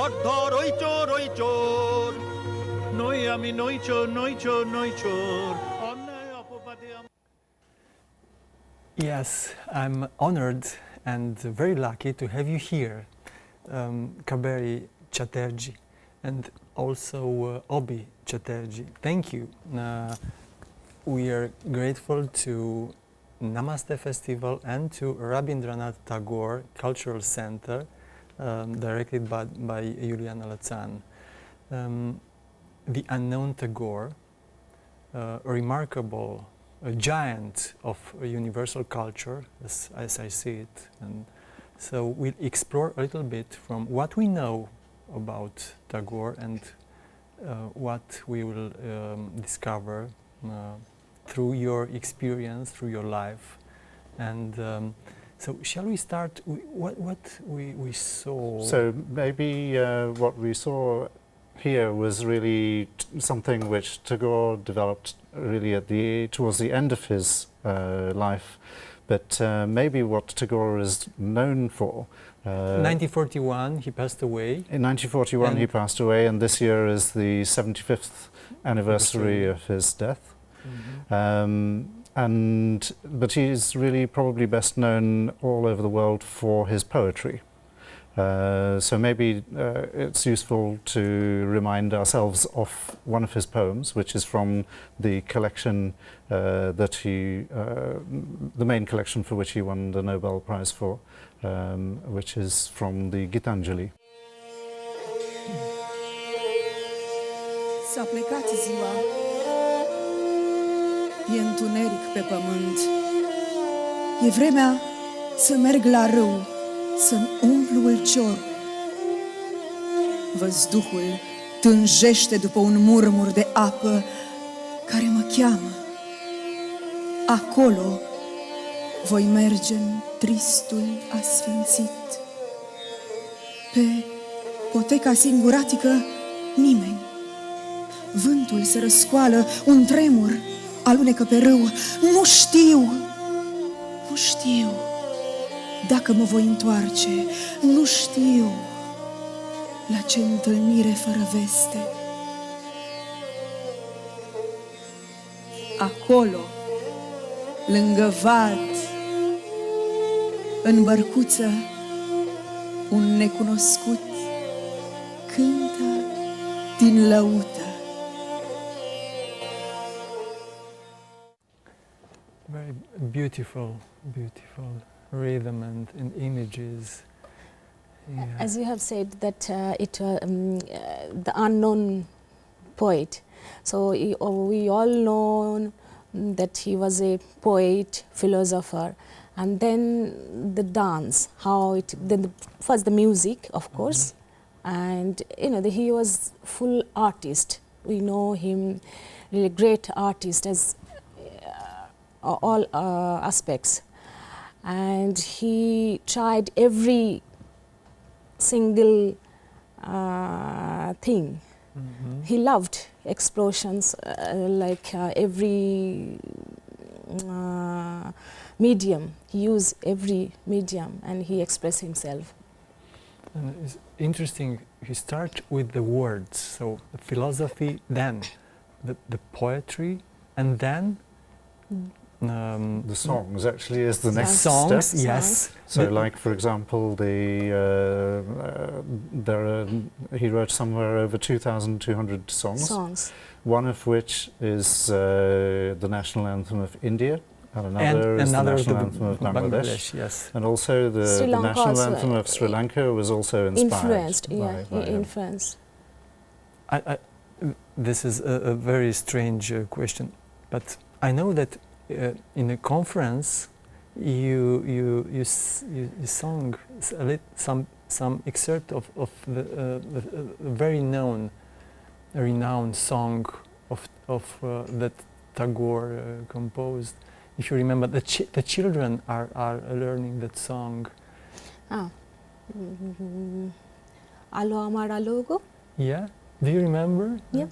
ধর ধর ওই চোর নই আমি নই চোর অন্যায় অপবাদে Yes, I'm honored and very lucky to have you here, Kaberi Chatterjee, and also Obhi Chatterjee. Thank you. We are grateful to Namaste Festival and to Rabindranath Tagore Cultural Center, directed by Juliana Lațan. The Unknown Tagore, a remarkable a giant of universal culture, as I see it. And so we'll explore a little bit from what we know about Tagore and what we will discover through your experience, through your life. And so shall we start what we saw? So maybe what we saw here was really something which Tagore developed really towards the end of his life, but maybe what Tagore is known for. 1941 he passed away. In 1941 he passed away, and this year is the 75th anniversary of his death. Mm-hmm. But he's really probably best known all over the world for his poetry. So maybe it's useful to remind ourselves of one of his poems, which is from the collection that the main collection for which he won the Nobel Prize for, which is from the Gitanjali. S-a plecat ziua, e întuneric pe pământ, e vremea să merg la râu, să-mi umplu ulciorul. Văzduhul tânjește după un murmur de apă care mă cheamă. Acolo voi merge în tristul asfințit. Pe poteca singuratică nimeni. Vântul se răscoală, un tremur alunecă pe râu. Nu știu dacă mă voi întoarce, nu știu la ce întâlnire fără veste. Acolo, lângă vad, în bărcuță, un necunoscut cântă din lăută. Very beautiful rhythm and images. Yeah. As you have said that the unknown poet, so we all know that he was a poet, philosopher, and then the dance, first the music, of course, and he was full artist. We know him really great artist as all aspects, and he tried every single thing. Mm-hmm. He loved explosions, every medium. He used every medium and he expressed himself. And it's interesting, he starts with the words, so the philosophy, then the poetry, and then the songs actually is the next songs, step. yes. So, like for example, he wrote somewhere over 2,200 songs. One of which is the national anthem of India, and another is the national anthem of Bangladesh. Yes. And also the national anthem of Sri Lanka was also inspired. Influenced. This is a very strange question, but I know that in a conference you sung some excerpt of the very renowned song of that Tagore composed. If you remember, the children are learning that song. Alo amar alo go. Yeah. Do you remember? Yeah.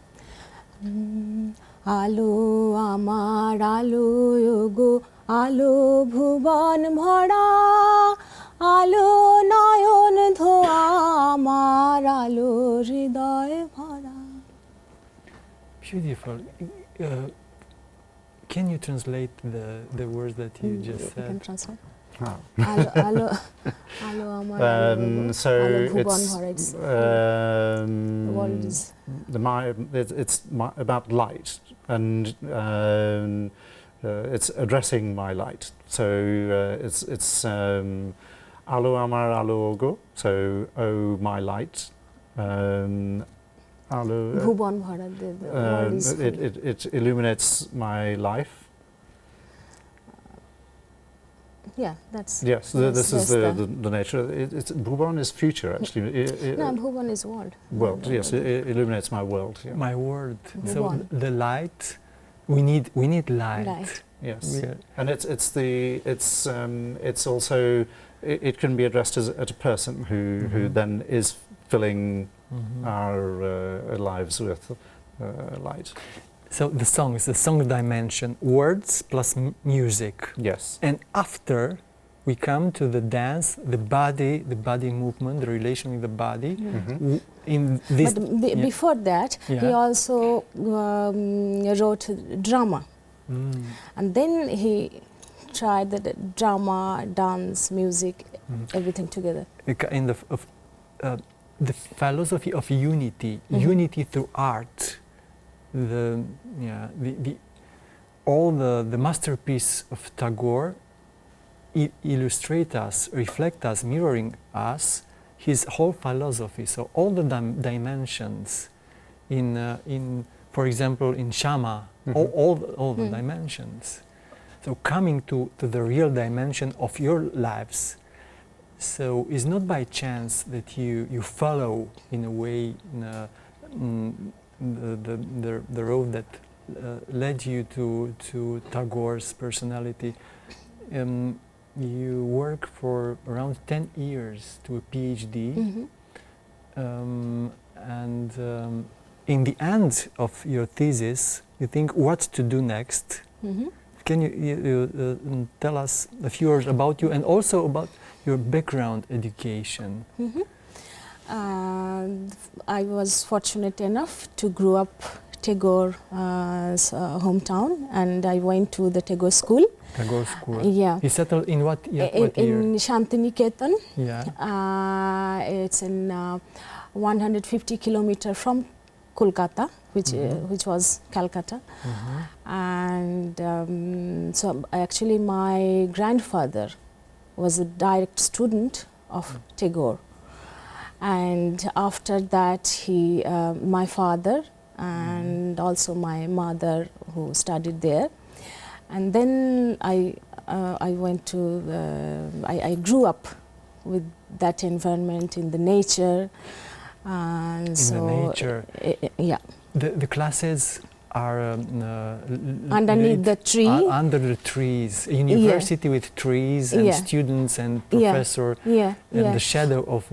Alo amar alo go, alo bhuban bhara, আলো নয়ন ধোয়া আমার আলো হৃদয় ভরা. Beautiful. Can you translate the words that you just You said? can translate. Ah. আলো আলো আলো আমার আলো So আলো ভুবন it's, ভরা. It's the word is it's about light, and it's addressing my light. So it's Alo Amar Alo Ogo, so oh my light. Alo, ভুবন ভরা. The word is it illuminates my life. yeah, that's Yes, this is the nature. It's Bhuvan is future actually. no, Bhuvan is world. World, yes, it illuminates my world. Yeah. My word. So Bhuvan. the light, we need light. Light. Yes, Yeah. and it's also it can be addressed at a person who then is filling our lives with light. So the song dimension, words plus music. Yes. And after we come to the dance, the body movement, the relation with the body. In this, But before that, he also wrote drama. And then he tried the drama, dance, music, everything together. a kind of the philosophy of unity, unity through art. All the masterpiece of Tagore illustrate us, reflect us, mirroring us his whole philosophy. So all the dimensions in for example in Shama, all the dimensions. So coming to the real dimension of your lives. So it's not by chance that you follow in a way the road that led you to Tagore's personality. You work for around 10 years to a PhD, and in the end of your thesis, you think what to do next. Can you tell us a few words about you and also about your background education? I was fortunate enough to grow up Tagore's hometown, and I went to the Tagore school. Tagore school. Yeah. He settled in what year? In Shantiniketan. Yeah. It's in 150 kilometers from Kolkata, which was Calcutta. And so actually my grandfather was a direct student of Tagore. And after that, my father and also my mother who studied there. And then I went to, I grew up with that environment in the nature. And In so, the nature. Yeah. The classes are Underneath the tree. Under the trees. A university with trees and students and professor. And the shadow of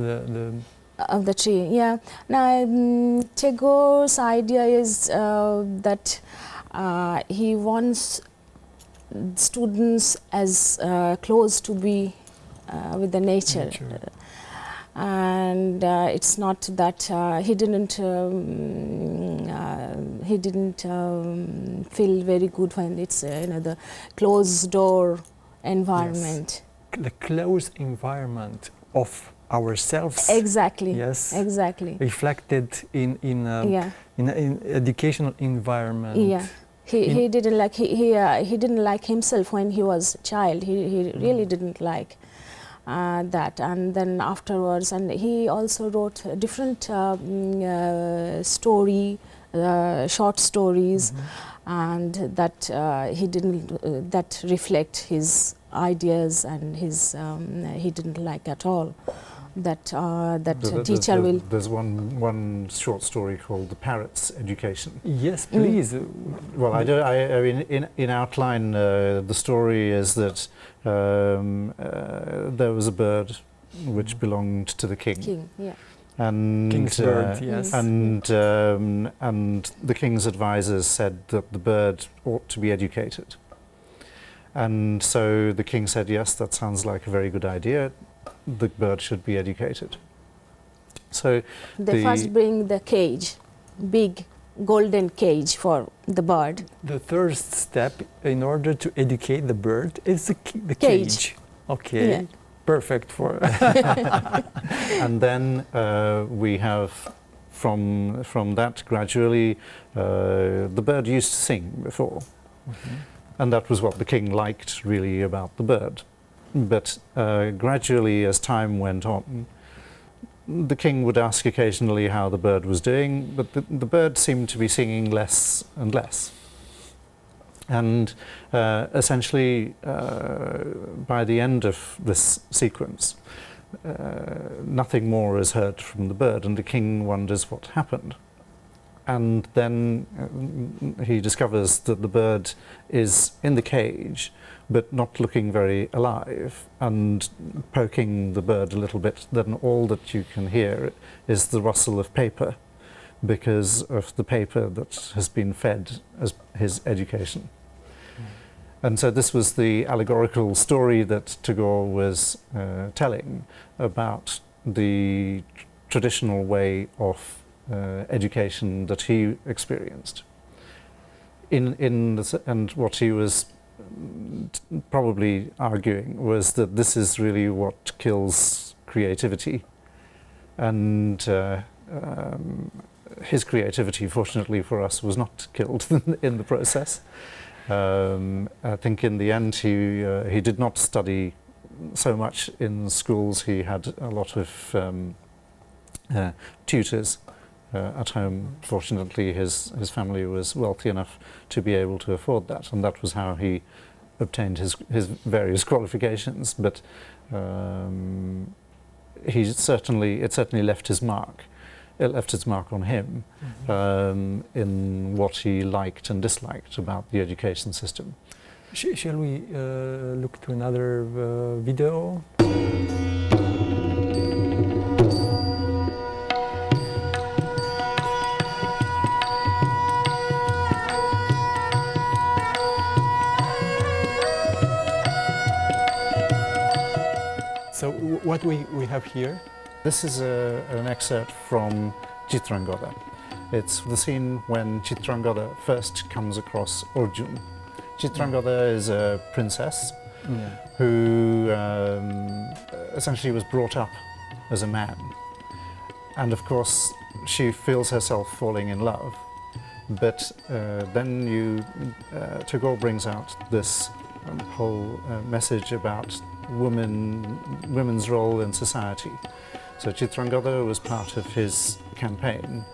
the tree, yeah. Now, Tagore's idea is that he wants students as close to be with the nature. And it's not that he didn't feel very good when it's the closed door environment. Yes. The closed environment of ourselves. Exactly. Yes. Exactly. Reflected in educational environment. Yeah. He didn't like himself when he was a child. He really didn't like that. And then afterwards, and he also wrote different short stories, and that he didn't that reflect his ideas, and his he didn't like at all. That teacher will. There's one short story called "The Parrot's Education." Yes, please. Well, I mean, in outline, the story is that there was a bird which belonged to the king. And King's bird, yes. And the king's advisors said that the bird ought to be educated. And so the king said, yes, that sounds like a very good idea. the bird should be educated. So They first bring the cage, big golden cage for the bird. The first step in order to educate the bird is the Cage. cage. Okay, Yeah. perfect for. and then we have from that gradually the bird used to sing before. And that was what the king liked really about the bird. But gradually, as time went on, the king would ask occasionally how the bird was doing, but the bird seemed to be singing less and less. And essentially, by the end of this sequence, nothing more is heard from the bird, and the king wonders what happened. And then he discovers that the bird is in the cage, but not looking very alive, and poking the bird a little bit, then all that you can hear is the rustle of paper, because of the paper that has been fed as his education. And so this was the allegorical story that Tagore was telling about the traditional way of education that he experienced. And what he was probably arguing was that this is really what kills creativity. And his creativity, fortunately for us, was not killed in the process. I think in the end he did not study so much in schools. He had a lot of tutors at home. Fortunately, his family was wealthy enough to be able to afford that, and that was how he obtained his various qualifications. But it certainly left his mark. It left its mark on him in what he liked and disliked about the education system. Shall we look to another video? So what we have here? This is an excerpt from Chitrangada. It's the scene when Chitrangada first comes across Arjun. Chitrangada is a princess who essentially was brought up as a man. And of course, she feels herself falling in love. But then Tagore brings out this whole message about women's role in society. So Chitrangada was part of his campaign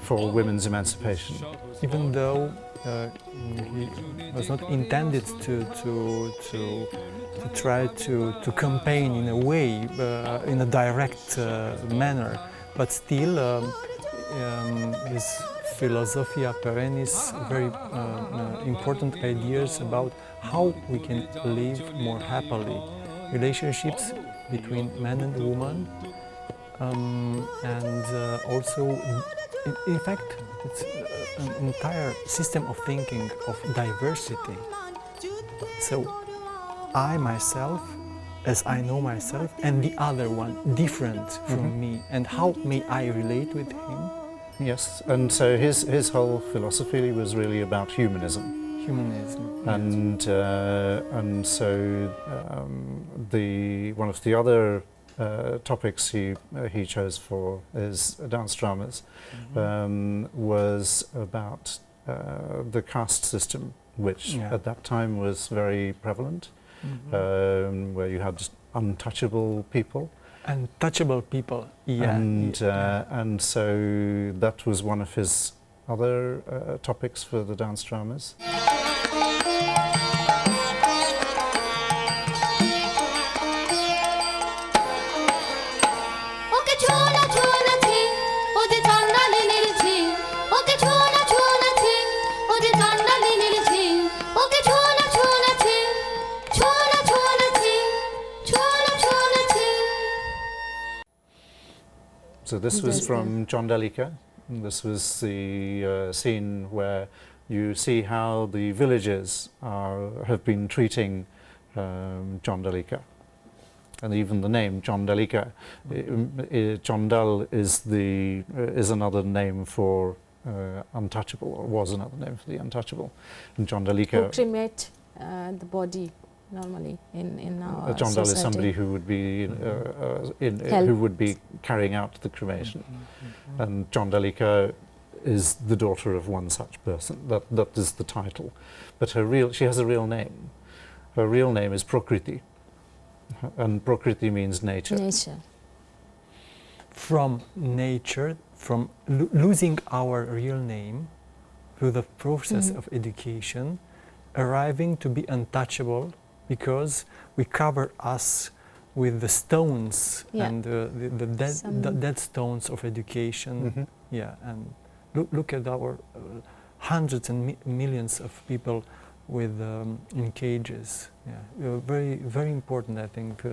for women's emancipation. Even though he was not intended to try to campaign in a way, in a direct manner, but still his philosophia perennis, very important ideas about how we can live more happily, relationships between man and woman, and also, in fact, it's an entire system of thinking of diversity. So I myself, as I know myself, and the other one different from me, and how may I relate with him? Yes, and so his whole philosophy was really about humanism. Humanism. And so one of the other topics he chose for his dance dramas was about the caste system, which at that time was very prevalent, where you had untouchable people. Untouchable people, yeah. And so that was one of his other topics for the dance dramas. So this was from Jondalika. This was the scene where you see how the villagers have been treating Jondalika. And even the name Chondalika, Chondal is another name for untouchable, or was another name for the untouchable. And Who Chondalika, cremate the body normally in our Chondal society. is somebody who would be Help. who would be carrying out the cremation, and Chondalika is the daughter of one such person. That is the title, but she has a real name. Her real name is Prakriti, and Prakriti means nature. Nature. From nature, from losing our real name through the process of education, arriving to be untouchable because we cover us with the stones and the dead stones of education. Yeah, and look at our hundreds and millions of people with in cages. Yeah, very, very important, I think,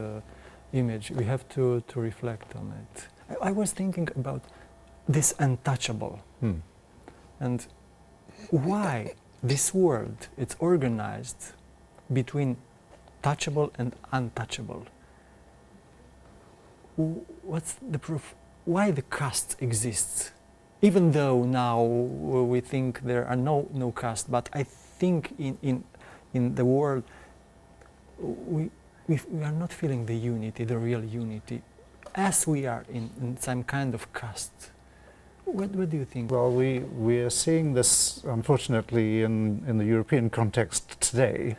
image. We have to reflect on it. I was thinking about this untouchable and why this world it's organized between touchable and untouchable. What's the proof? Why the caste exists? Even though now we think there are no caste, but I think in the world we are not feeling the unity, the real unity, as we are in some kind of caste. What do you think? Well, we are seeing this, unfortunately, in the European context today.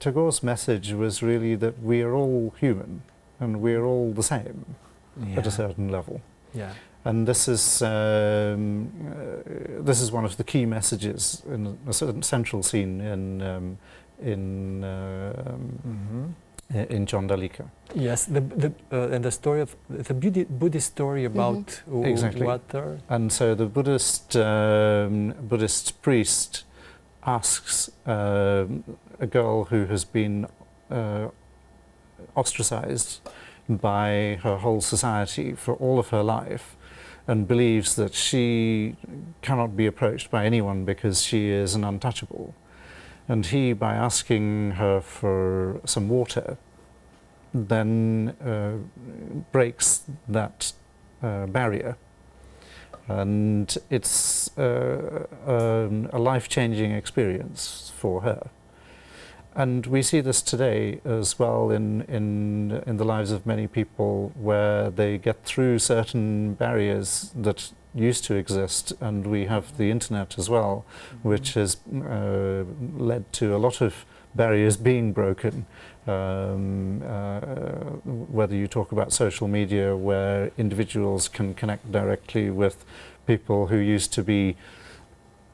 Tagore's message was really that we are all human and we are all the same at a certain level. Yeah. And this is one of the key messages in a certain central scene in Chondalika. Yes, and the story of the Buddhist story about exactly. water. And so the Buddhist priest asks a girl who has been ostracized by her whole society for all of her life, and believes that she cannot be approached by anyone because she is an untouchable. And he, by asking her for some water, then breaks that barrier. And it's a life-changing experience for her. And we see this today as well in the lives of many people, where they get through certain barriers that used to exist, and we have the internet as well, which has led to a lot of barriers being broken. Whether you talk about social media, where individuals can connect directly with people who used to be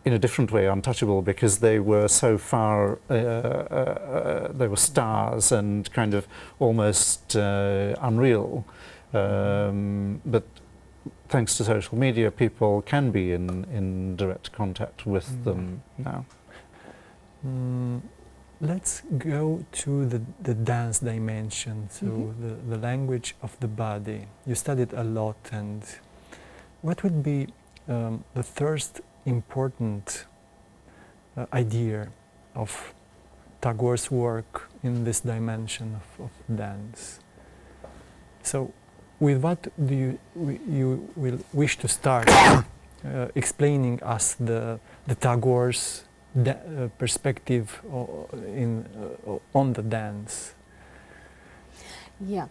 in a different way untouchable because they were so far, they were stars and kind of almost unreal. But thanks to social media, people can be in direct contact with them now. Let's go to the dance dimension, so the language of the body. You studied a lot, and what would be the first important idea of Tagore's work in this dimension of dance? So, with what do you will wish to start explaining us the Tagore's perspective on the dance? Yeah.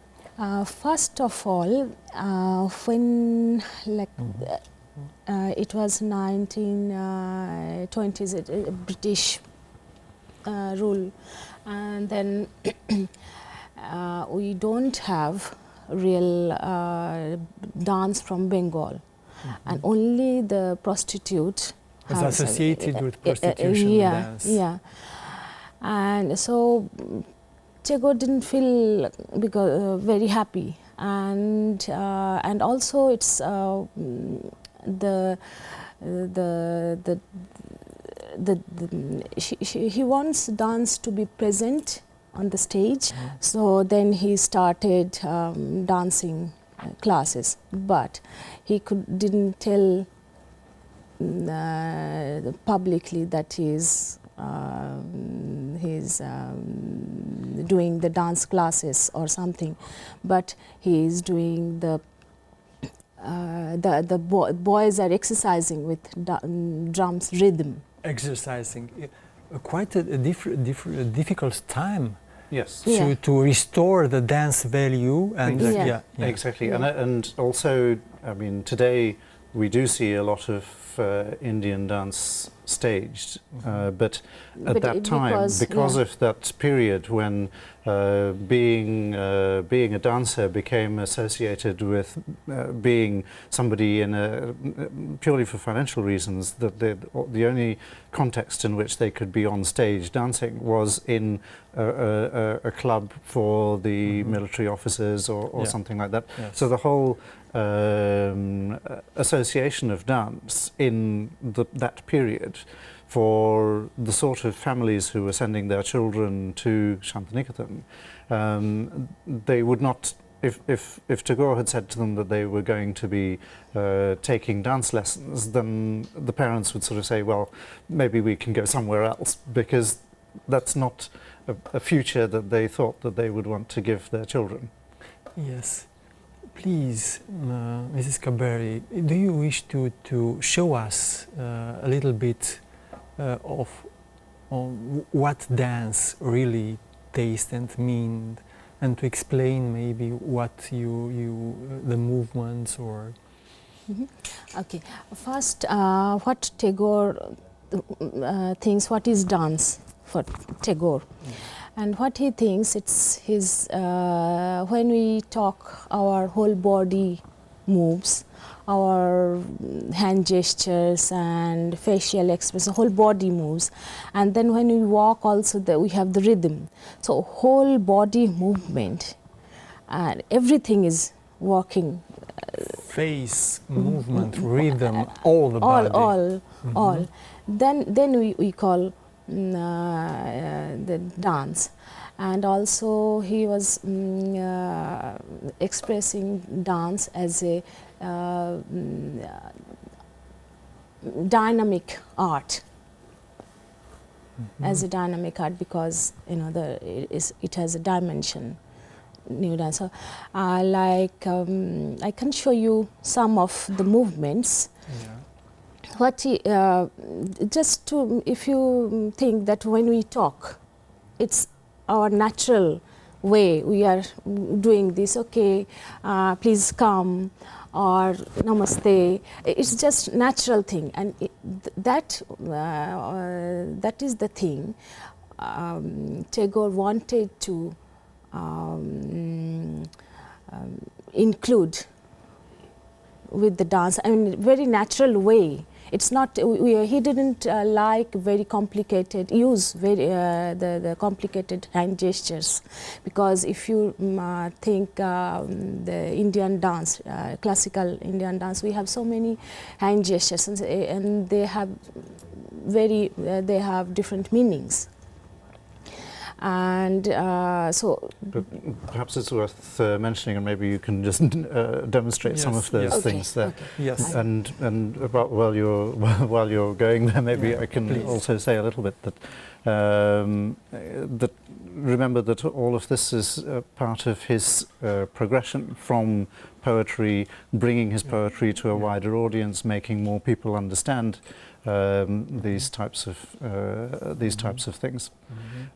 First of all, when it was 1920s, British rule, and then we don't have real dance from Bengal, and only the prostitute was associated with prostitution dance. Yeah, and so Tagore didn't feel very happy, and also it's he wants dance to be present on the stage. So then he started dancing classes, but he didn't tell publicly that he is he's doing the dance classes or something, but he is doing boys are exercising with drums rhythm. Exercising, quite a difficult time. Yes. Yeah. To restore the dance value and Exactly. Yeah. Exactly, Yeah. and also, I mean, today we do see a lot of Indian dance staged, but at But that time, because yeah. of that period when being a dancer became associated with being somebody in a purely for financial reasons, that the only context in which they could be on stage dancing was in a club for the military officers or Yeah. something like that. Yes. So the whole association of dance in that period for the sort of families who were sending their children to Shantiniketan, they would not, if Tagore had said to them that they were going to be taking dance lessons, then the parents would sort of say, well, maybe we can go somewhere else, because that's not a future that they thought that they would want to give their children. Yes. Please, Mrs. Kaberi, do you wish to show us a little bit of what dance really tastes and means, and to explain maybe what the movements or... Okay, first what Tagore thinks, what is dance for Tagore? And what he thinks, it's his, when we talk, our whole body moves, our hand gestures and facial expression, whole body moves. And then when we walk also, we have the rhythm. So whole body movement, and everything is working. Face, movement, rhythm, all the body. All. Then we call the dance. And also he was expressing dance as a dynamic art. As a dynamic art, because you know it has a dimension. New dance. So, like I can show you some of the movements. Yeah. What he, just to, if you think that when we talk, it's our natural way. We are doing this. Okay, please come, or namaste. It's just natural thing, and that is the thing Tagore wanted to include with the dance. I mean, very natural way. It's not. He didn't like very complicated. Use very the complicated hand gestures, because if you think the Indian dance, classical Indian dance, we have so many hand gestures, and they have they have different meanings. And so, but perhaps it's worth mentioning, and maybe you can just demonstrate some of those things there. Okay. Yes. And about while you're going there, maybe I can also say a little bit that that remember that all of this is part of his progression from poetry, bringing his poetry to a wider audience, making more people understand these types of things.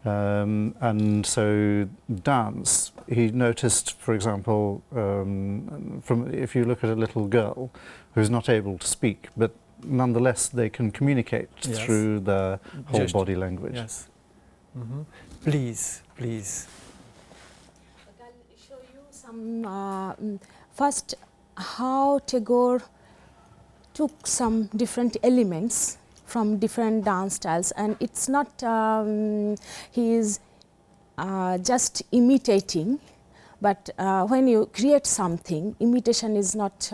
And so dance, he noticed, for example, from if you look at a little girl who's not able to speak, but nonetheless they can communicate through the whole body language. Yes. Please. I'll show you some first how Tagore took some different elements from different dance styles, and it's not he is just imitating, but when you create something, imitation is not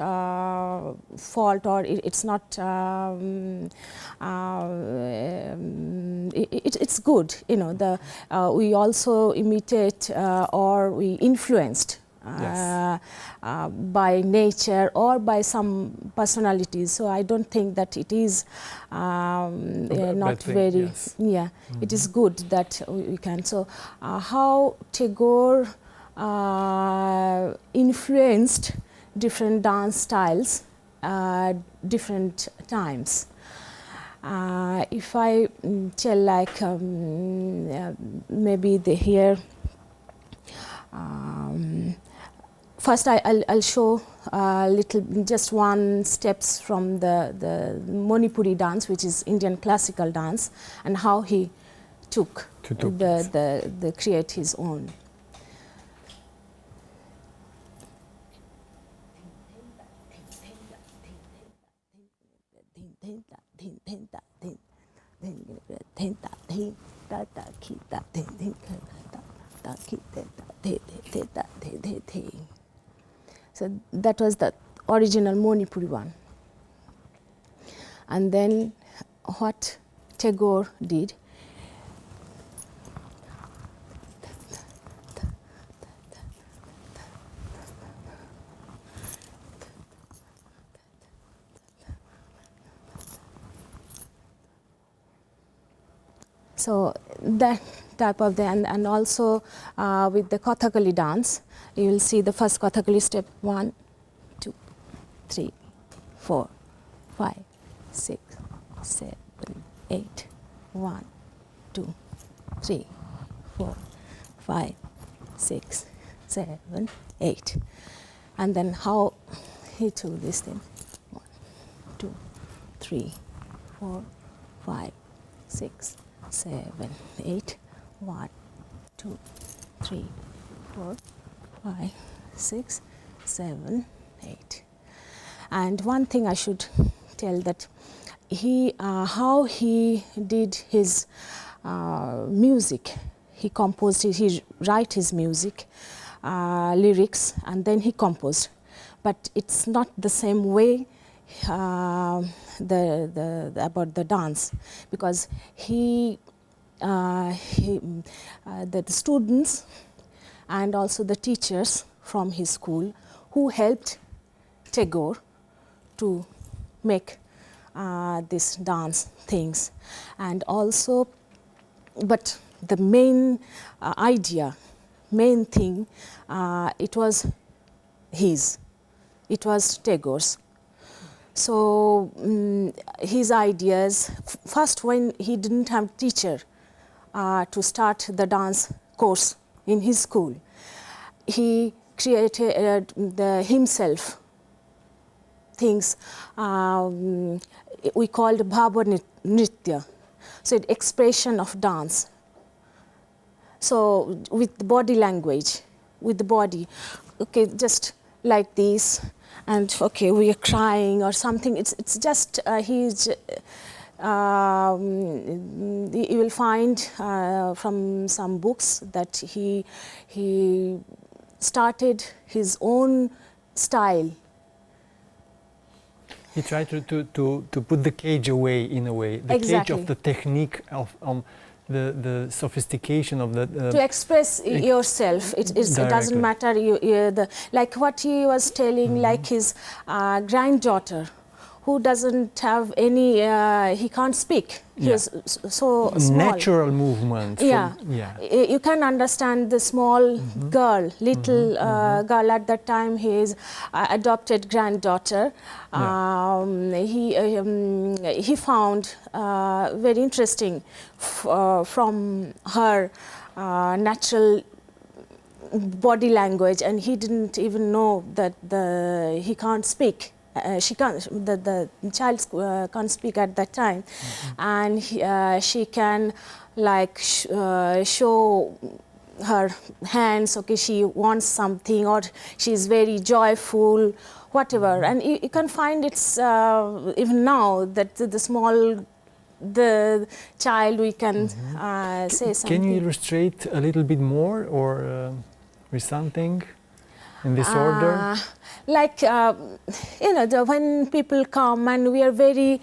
fault, or it's not it's good, you know. We also imitate or we influenced Yes. by nature or by some personalities. So I don't think that it is not thing, very, yes. yeah, it is good that we can. So how Tagore influenced different dance styles different times. If I tell like maybe here, first I'll show just one steps from the Manipuri dance, which is Indian classical dance, and how he took the create his own. So that was the original Manipuri one. And then what Tagore did, so that type of the, and also with the Kathakali dance, you will see the first Kathakali step 1, 2, 3, 4, 5, 6, 7, 8, 1, 2, 3, 4, 5, 6, 7, 8, and then how he took this thing, 1, 2, 3, 4, 5, 6, 7, 8, 1, 2, 3, 4, 5, 6, 7, 8. And one thing I should tell that he, how he did his music, he composed, he write his music, lyrics, and then he composed. But it's not the same way about the dance, because the students and also the teachers from his school who helped Tagore to make this dance things, and also, but the main idea, main thing, it was Tagore's. So his ideas, first when he didn't have teacher to start the dance course in his school, he created himself things we called Bhava Nritya, so expression of dance. So with the body language, with the body, okay, just like this, and okay, we are crying or something. It's just you will find from some books that he started his own style. He tried to put the cage away, in a way, the Exactly. cage of the technique of the sophistication of the to express yourself. It doesn't matter like what he was telling, like his granddaughter who doesn't have any, he can't speak. He is so small. Natural movement. Yeah. You can understand the small girl, little girl at that time, his adopted granddaughter. He found very interesting from her natural body language, and he didn't even know that he can't speak. She can't. The child can't speak at that time, and she can like show her hands. Okay, she wants something, or she's very joyful, whatever. And you can find it's even now that the child, we can say something. Can you illustrate a little bit more, or with something in this order? Like, when people come and we are very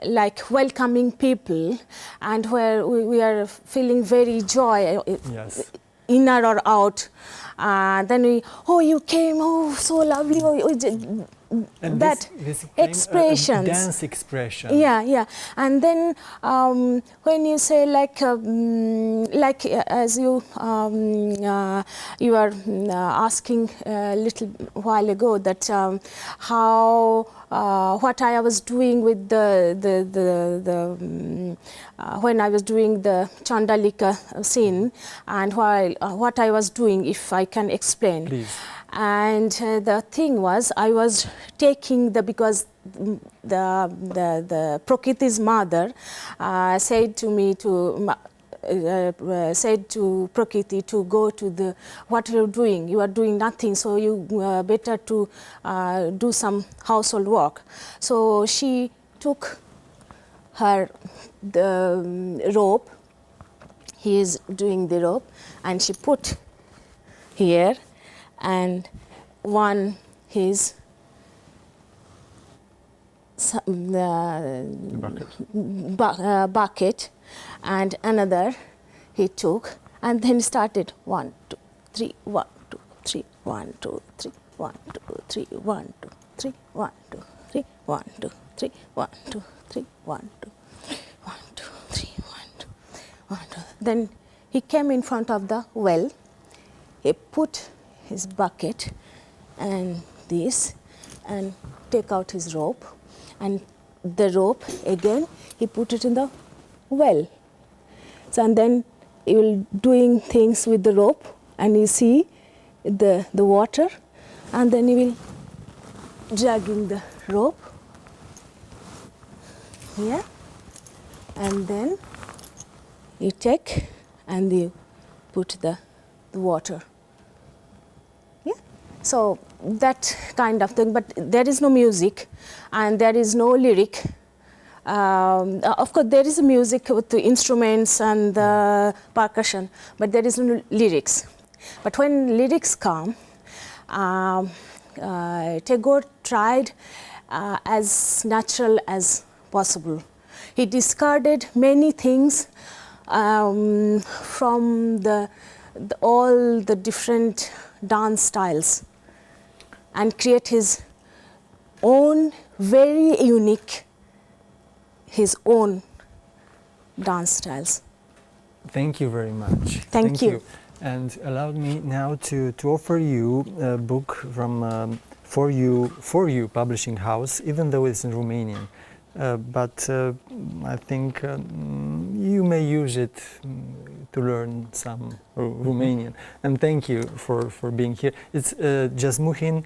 like welcoming people, and where we are feeling very joy, Yes. inner or out. Then we, oh, you came, oh, so lovely. And that this became expressions. a dance expression. Yeah, yeah. And then when you say like as you you were asking a little while ago that how what I was doing with when I was doing the Chandalika scene, and what I was doing, if I can explain. Please. And the thing was, I was taking because the Prakriti's mother said to me said to Prakriti to go to the, what you're doing, you are doing nothing, so you better to do some household work. So she took her the rope, he is doing the rope, and she put here, and one his bucket, and another he took, and then started 1, 2, 3, 1, 2, 3, 1, 2, 3, 1, 2, 3, 1, 2, 3, 1, 2, 3, 1, 2, 3, 1, 2, 3, 1, 2, 1, 2, 3, 1, 2, 1, 2. Then he came in front of the well. He put his bucket and this, and take out his rope, and the rope again he put it in the well. So, and then he will doing things with the rope, and you see the water, and then he will dragging the rope here, and then you take and you put the water. So that kind of thing, but there is no music and there is no lyric. Of course, there is music with the instruments and the percussion, but there is no lyrics. But when lyrics come, Tagore tried as natural as possible. He discarded many things from all the different dance styles, and create his own very unique, his own dance styles. Thank you very much. Thank you. And allow me now to offer you a book from For You Publishing House, even though it's in Romanian. But I think you may use it to learn some Romanian. And thank you for being here. It's Jasmuhin,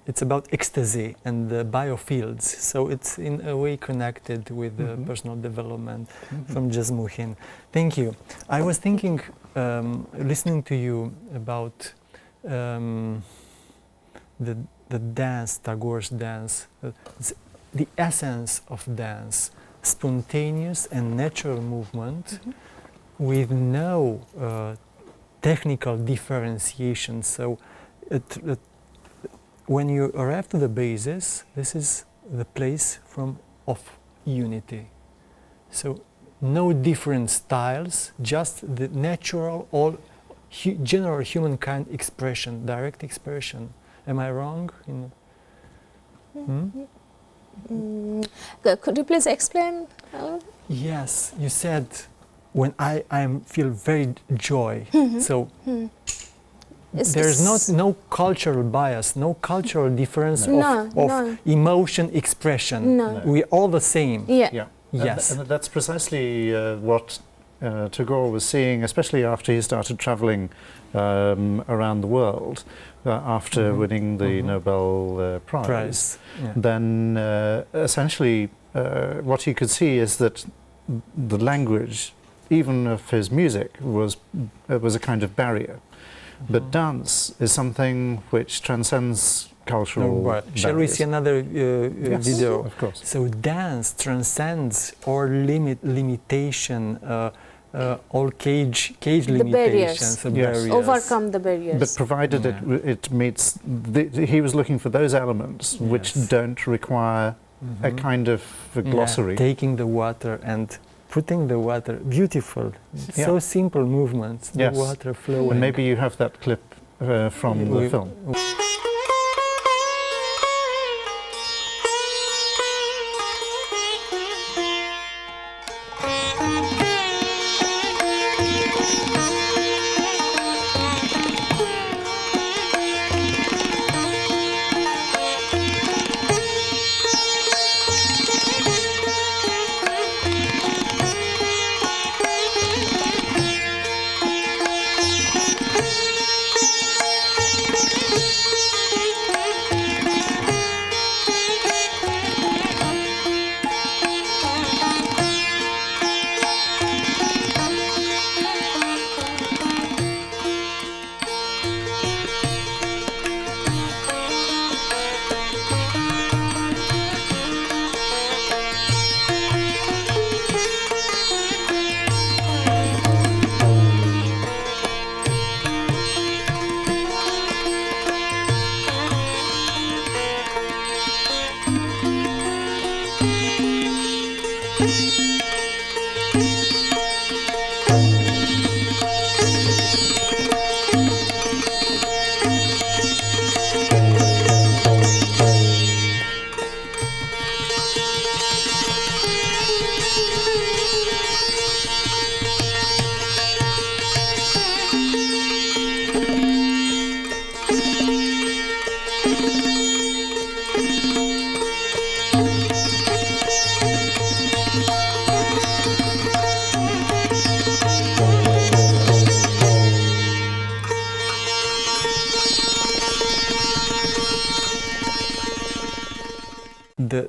it's about ecstasy and the biofields. So it's in a way connected with personal development from Jasmuhin. Thank you. I was thinking, listening to you about the dance, Tagore's dance, the essence of dance, spontaneous and natural movement with no technical differentiation. So when you arrive to the basis, this is the place of unity. So no different styles, just the natural, all general humankind expression, direct expression. Am I wrong? Could you please explain? Yes, you said when I feel very joy. So there's no cultural bias, no cultural difference of emotion expression. No. We're all the same. Yeah. Yes. And that's precisely what Tagore was seeing, especially after he started traveling around the world after winning the Nobel Prize. Yeah. Then essentially what he could see is that the language, even of his music, was a kind of barrier. But dance is something which transcends cultural barriers. Shall we see another Yes, video? of course. So dance transcends all limitation, all cage limitations, barriers. Overcome the barriers. But provided it meets, he was looking for those elements which don't require a kind of a glossary. Taking the water and putting the water, beautiful, so simple movements, the water flowing. And maybe you have that clip from the film.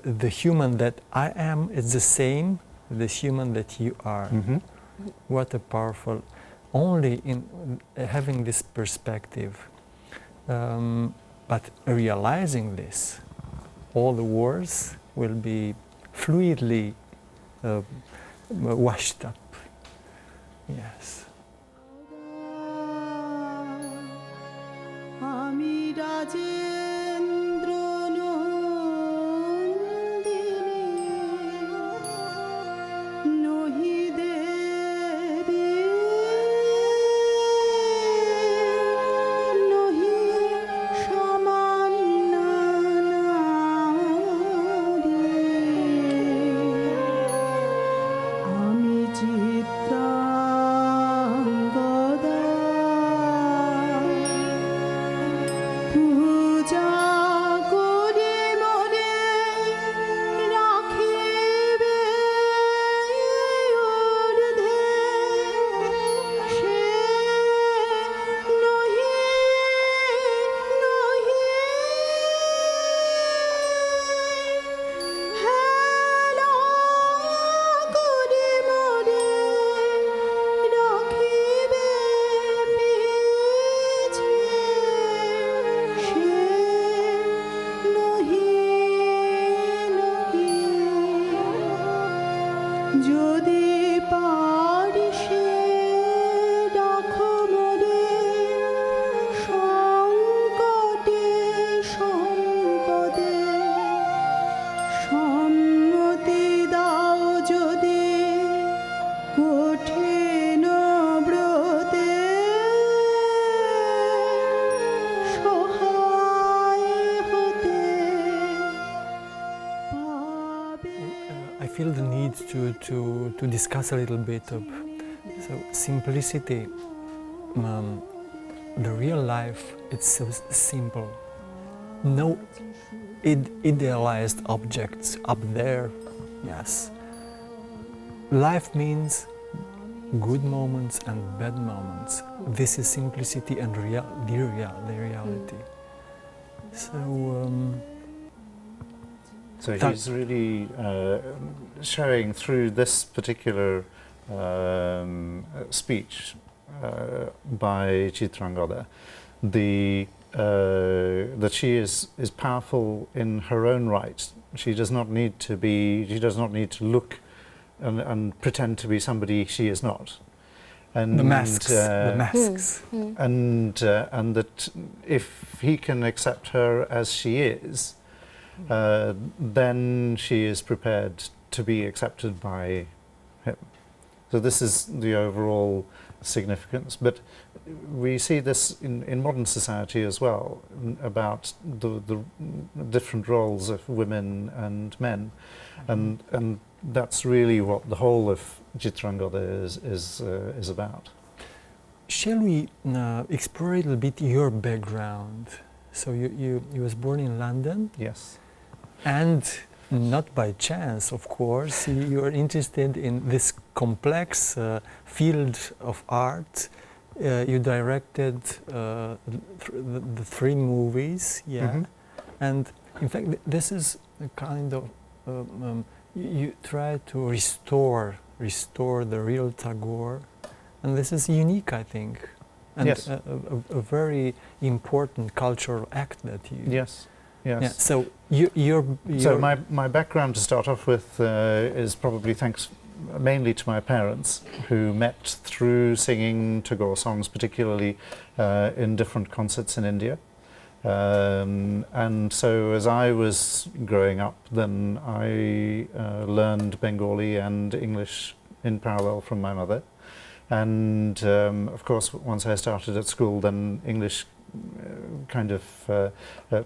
The human that I am is the same, the human that you are. Mm-hmm. What a powerful, only in having this perspective, but realizing this, all the wars will be fluidly washed up. Yes. I feel the need to discuss a little bit of simplicity. The real life, it's so simple. No idealized objects up there. Yes. Life means good moments and bad moments. This is simplicity and the reality. So he's really showing through this particular speech by Chitrangada that she is powerful in her own right. She does not need to be. She does not need to look and pretend to be somebody she is not. And the masks. And that if he can accept her as she is, then she is prepared to be accepted by him. So this is the overall significance. But we see this in modern society as well, about the different roles of women and men. And that's really what the whole of Chitrangada is about. Shall we explore a little bit your background? So you was born in London? Yes. And not by chance, of course, you are interested in this complex field of art. You directed the 3 movies, and in fact this is a kind of you try to restore the real Tagore, and this is unique, I think, and yes. a very important cultural act that you. Yes. Yes. Yeah, so you're so my background to start off with is probably thanks mainly to my parents, who met through singing Tagore songs, particularly in different concerts in India. And so as I was growing up, then I learned Bengali and English in parallel from my mother. And of course, once I started at school, then English kind of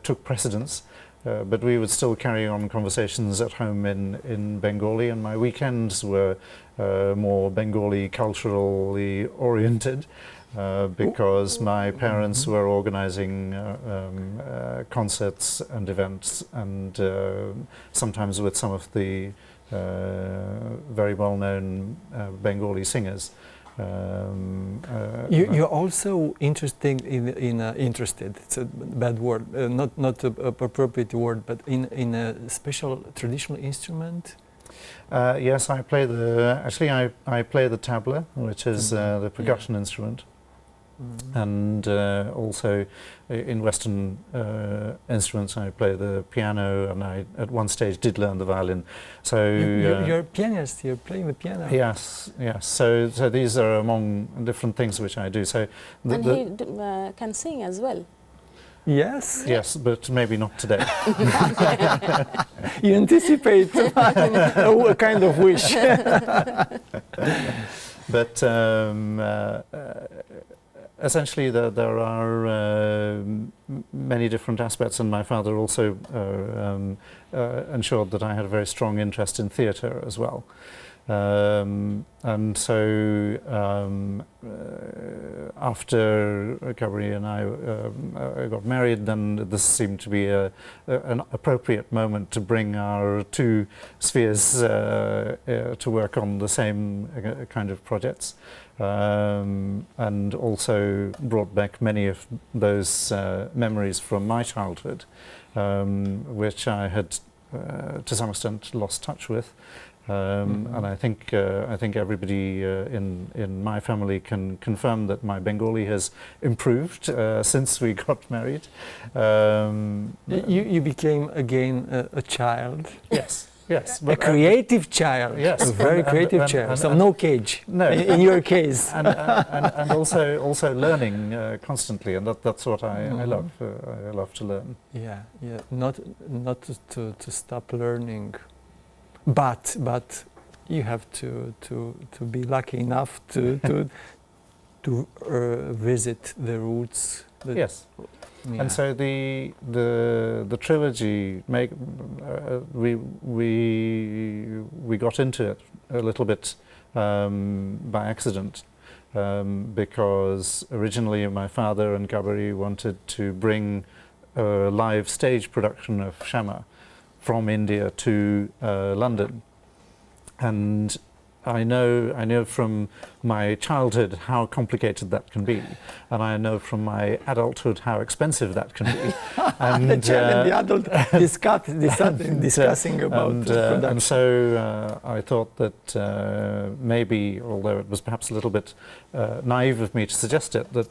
took precedence. But we would still carry on conversations at home in Bengali, and my weekends were more Bengali culturally oriented, because my parents were organizing concerts and events, and sometimes with some of the very well-known Bengali singers. You're also interested in interested. It's a bad word, not a appropriate word, but in a special traditional instrument. Yes, I play I play the tabla, which is the percussion instrument. And also in Western instruments I play the piano, and I at one stage did learn the violin. So you're a pianist, you're playing the piano. Yes, yes. So these are among different things which I do. So and he can sing as well. Yes. Yes, but maybe not today. You anticipate a kind of wish. But essentially, there are many different aspects, and my father also ensured that I had a very strong interest in theatre as well. And so after Kaberi and I got married, then this seemed to be an appropriate moment to bring our 2 spheres to work on the same kind of projects. And also brought back many of those memories from my childhood, which I had to some extent lost touch with. And I think everybody in my family can confirm that my Bengali has improved since we got married. You became again a child. Yes. Yes, a creative child. Yes, a very creative child. So no cage. No, in your case. and also learning constantly, and that's what I love. I love to learn. Yeah, yeah. Not to stop learning, but you have to be lucky enough to visit the roots. Yes. Yeah. And so the trilogy we got into it a little bit by accident, because originally my father and Kaberi wanted to bring a live stage production of Shama from India to London, and I know from my childhood how complicated that can be, and I know from my adulthood how expensive that can be. And the adult discussing about production. And so I thought that maybe, although it was perhaps a little bit naive of me to suggest it, but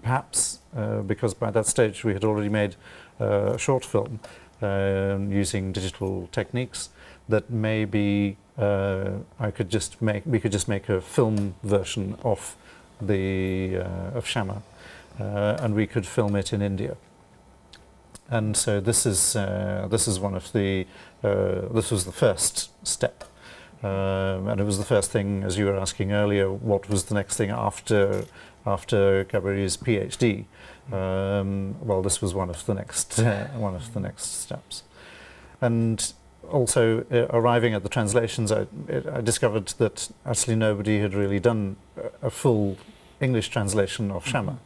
perhaps because by that stage we had already made a short film using digital techniques, that maybe we could just make a film version of of Shama, and we could film it in India. And so this is one of the this was the first step, and it was the first thing, as you were asking earlier, what was the next thing after Kaberi's PhD. Well, this was one of the next steps, and also arriving at the translations, I discovered that actually nobody had really done a full English translation of Shama.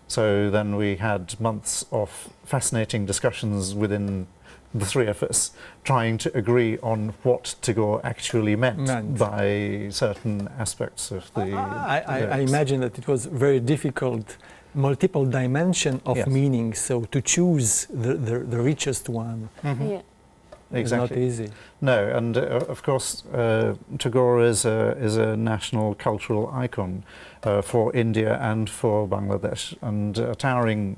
So then we had months of fascinating discussions within the three of us, trying to agree on what Tagore actually meant by certain aspects of the I imagine that it was very difficult, multiple dimension of meaning, so to choose the richest one. Yeah. Exactly. It's not easy. No, and of course Tagore is a national cultural icon for India and for Bangladesh, and a towering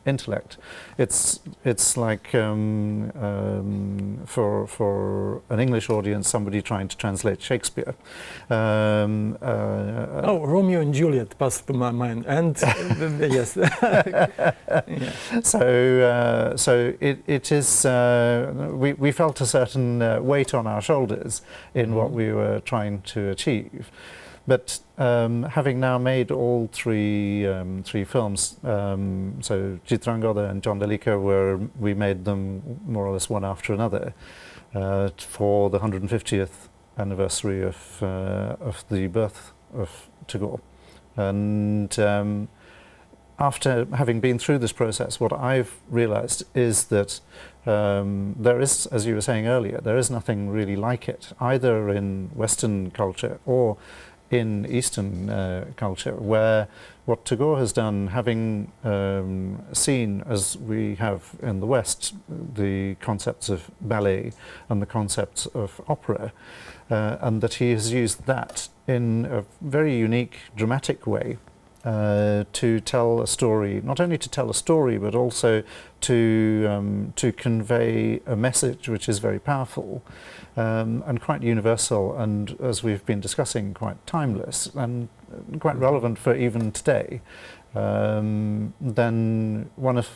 intellect. It's like for an English audience, somebody trying to translate Shakespeare. Romeo and Juliet passed through my mind, and yes. So it is. We felt a certain weight on our shoulders in what we were trying to achieve. But having now made all three films, so Chitrangada and John Delika, we made them more or less one after another for the 150th anniversary of the birth of Tagore. And after having been through this process, what I've realized is that there is, as you were saying earlier, there is nothing really like it, either in Western culture or in Eastern culture, where what Tagore has done, having seen, as we have in the West, the concepts of ballet and the concepts of opera, and that he has used that in a very unique, dramatic way to tell a story, not only to tell a story, but also to convey a message which is very powerful and quite universal, and, as we've been discussing, quite timeless and quite relevant for even today. Then one of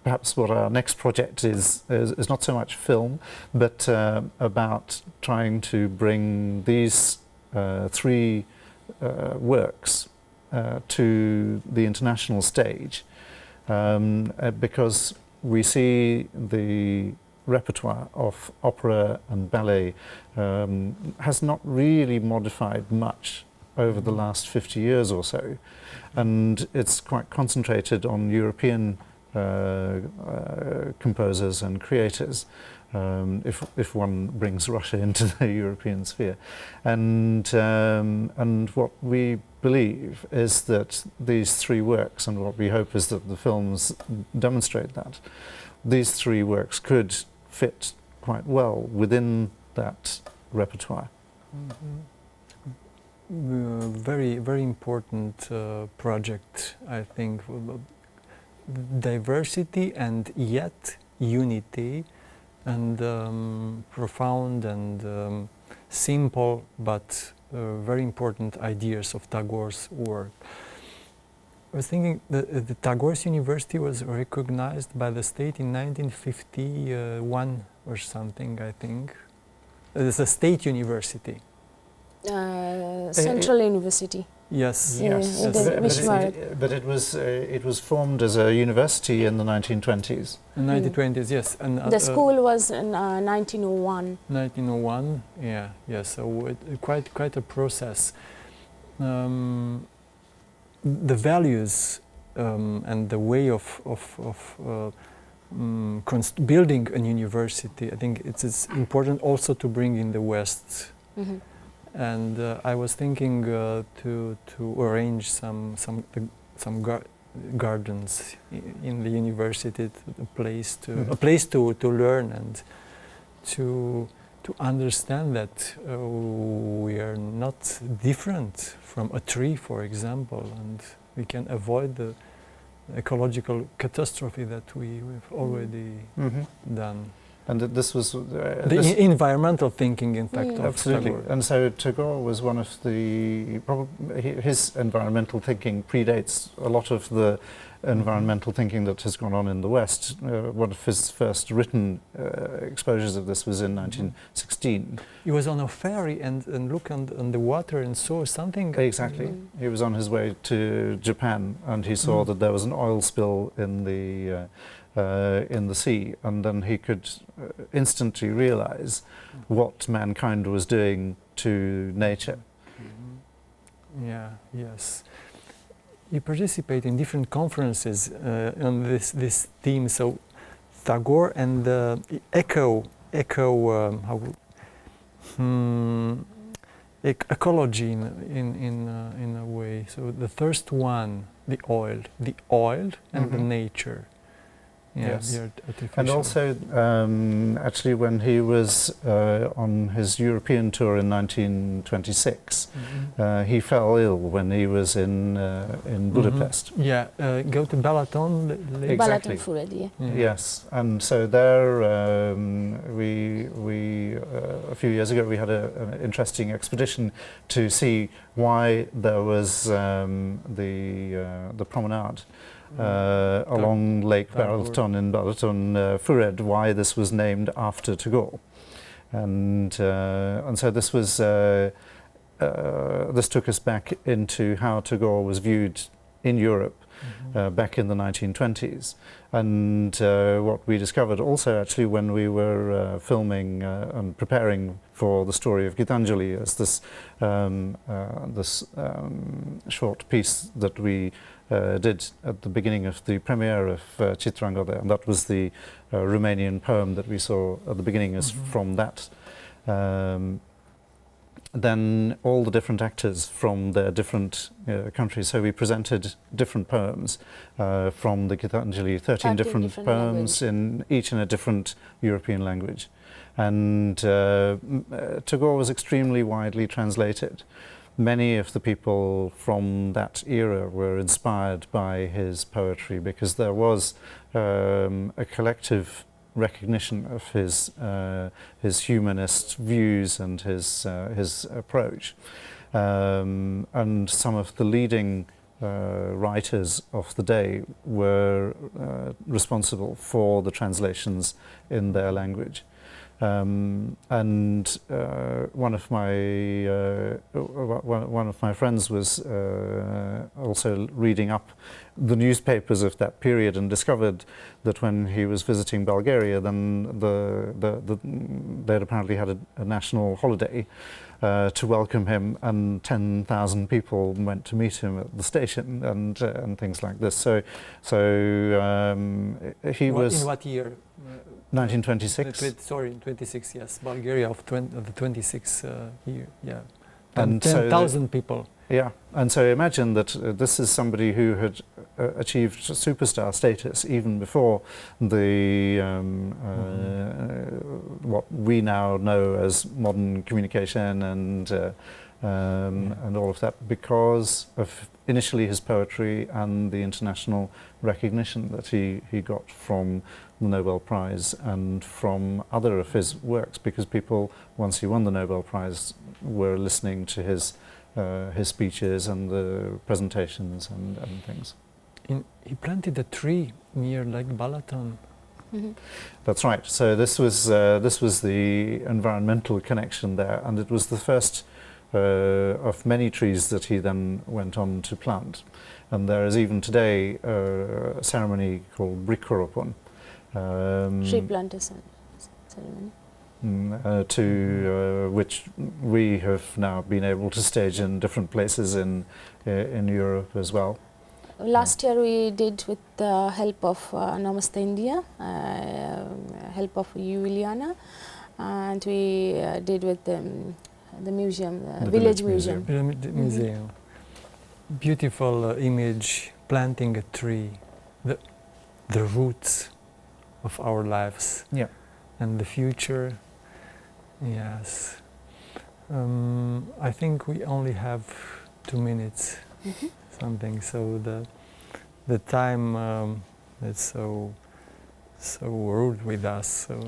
perhaps what our next project is not so much film, but about trying to bring these three works to the international stage, because we see the repertoire of opera and ballet has not really modified much over the last 50 years or so, and it's quite concentrated on European composers and creators, if one brings Russia into the European sphere. And what we believe is that these three works, and what we hope is that the films demonstrate that, these three works could fit quite well within that repertoire. Very, very important project, I think. Diversity and yet unity, and profound and simple but very important ideas of Tagore's work. I was thinking that the Tagore's University was recognized by the state in 1951 or something, I think. It's a state university. Central University. Yes. Yes. But it was formed as a university in the 1920s. In the 1920s, yes. And the school was in 1901. 1901, yeah, yes. So quite a process. The values and the way of building a university, I think it's important also to bring in the West. And I was thinking to arrange some gardens in the university, a place to learn and to understand that we are not different from a tree, for example, and we can avoid the ecological catastrophe that we've already done. And this was environmental thinking, in fact, of absolutely. Tagore. And so Tagore was one of the his environmental thinking predates a lot of the environmental thinking that has gone on in the West. One of his first written exposures of this was in 1916. He was on a ferry and looked on the water and saw something. Exactly. He was on his way to Japan and he saw that there was an oil spill in the sea, and then he could instantly realize what mankind was doing to nature. Yeah, yes. You participate in different conferences on this theme. So Tagore and ecology in a way. So the first one, the oil and the nature. Yeah, Yes. the artificial. And also, actually, when he was on his European tour in 1926, he fell ill when he was in Budapest. Yeah, go to Balaton. Exactly. Balaton Fured, yeah. Yes, and so there, we a few years ago we had an interesting expedition to see why there was the promenade. Along Lake Balaton in Balaton Fured, why this was named after Tagore, and so this was this took us back into how Tagore was viewed in Europe back in the 1920s, and what we discovered also actually when we were filming and preparing for the story of Gitanjali as this short piece that we did at the beginning of the premiere of Chitrangada, and that was the Romanian poem that we saw at the beginning is from that. Then all the different actors from their different countries, so we presented different poems from the Gitanjali, 13 different poems in each in a different European language. And Tagore was extremely widely translated. Many of the people from that era were inspired by his poetry because there was a collective recognition of his humanist views and his approach. And some of the leading writers of the day were responsible for the translations in their language. And one of my friends was also reading up the newspapers of that period and discovered that when he was visiting Bulgaria, then they'd apparently had a national holiday to welcome him, and 10,000 people went to meet him at the station and things like this. So he was in what year? 1926. Sorry, 26. Yes, Bulgaria of the 26 year. Yeah, And so 10,000 people. Yeah, and so imagine that this is somebody who had achieved superstar status even before the what we now know as modern communication and all of that, because of initially his poetry and the international recognition that he got from the Nobel Prize and from other of his works, because people, once he won the Nobel Prize, were listening to his speeches and the presentations and things. He planted a tree near Lake Balaton. That's right. So this was the environmental connection there, and it was the first of many trees that he then went on to plant. And there is even today a ceremony called Brikkoropon. Tree plantation ceremony. To which we have now been able to stage in different places in Europe as well. Last year we did with the help of Namaste India, help of Juliana, and we did with the museum, the village museum. The museum. Beautiful image, planting a tree, the roots of our lives. Yeah. And the future. Yes. I think we only have 2 minutes, something. So the time is so rude with us. So,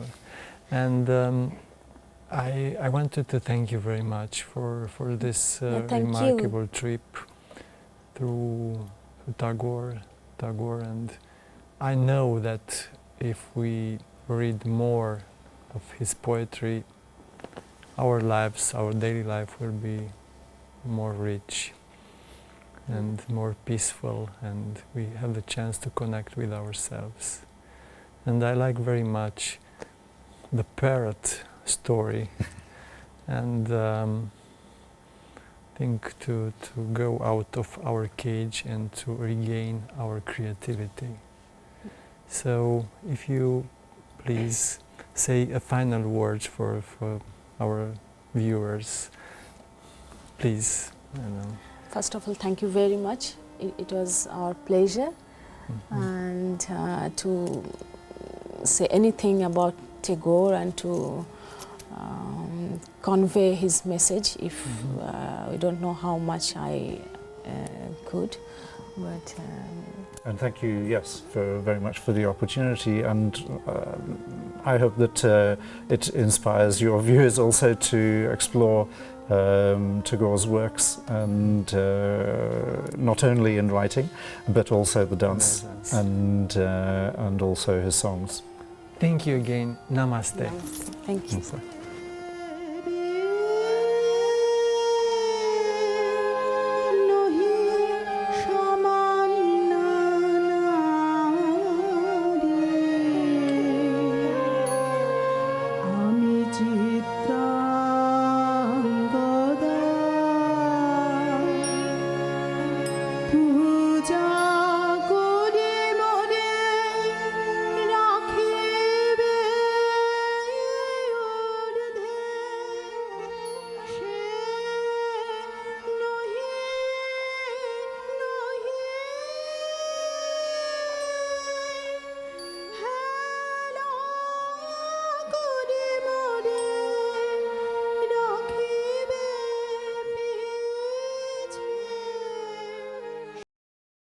and I wanted to thank you very much for this remarkable trip through Tagore. Tagore, and I know that if we read more of his poetry, our lives, our daily life will be more rich and more peaceful, and we have the chance to connect with ourselves. And I like very much the parrot story, and think to go out of our cage and to regain our creativity. So if you please say a final word for our viewers, please. First of all, thank you very much. It was our pleasure. And to say anything about Tagore and to convey his message, if we don't know how much I could, but And thank you, yes, very much for the opportunity, and I hope that it inspires your viewers also to explore Tagore's works, and not only in writing, but also the dance and also his songs. Thank you again. Namaste. thank you. Namaste.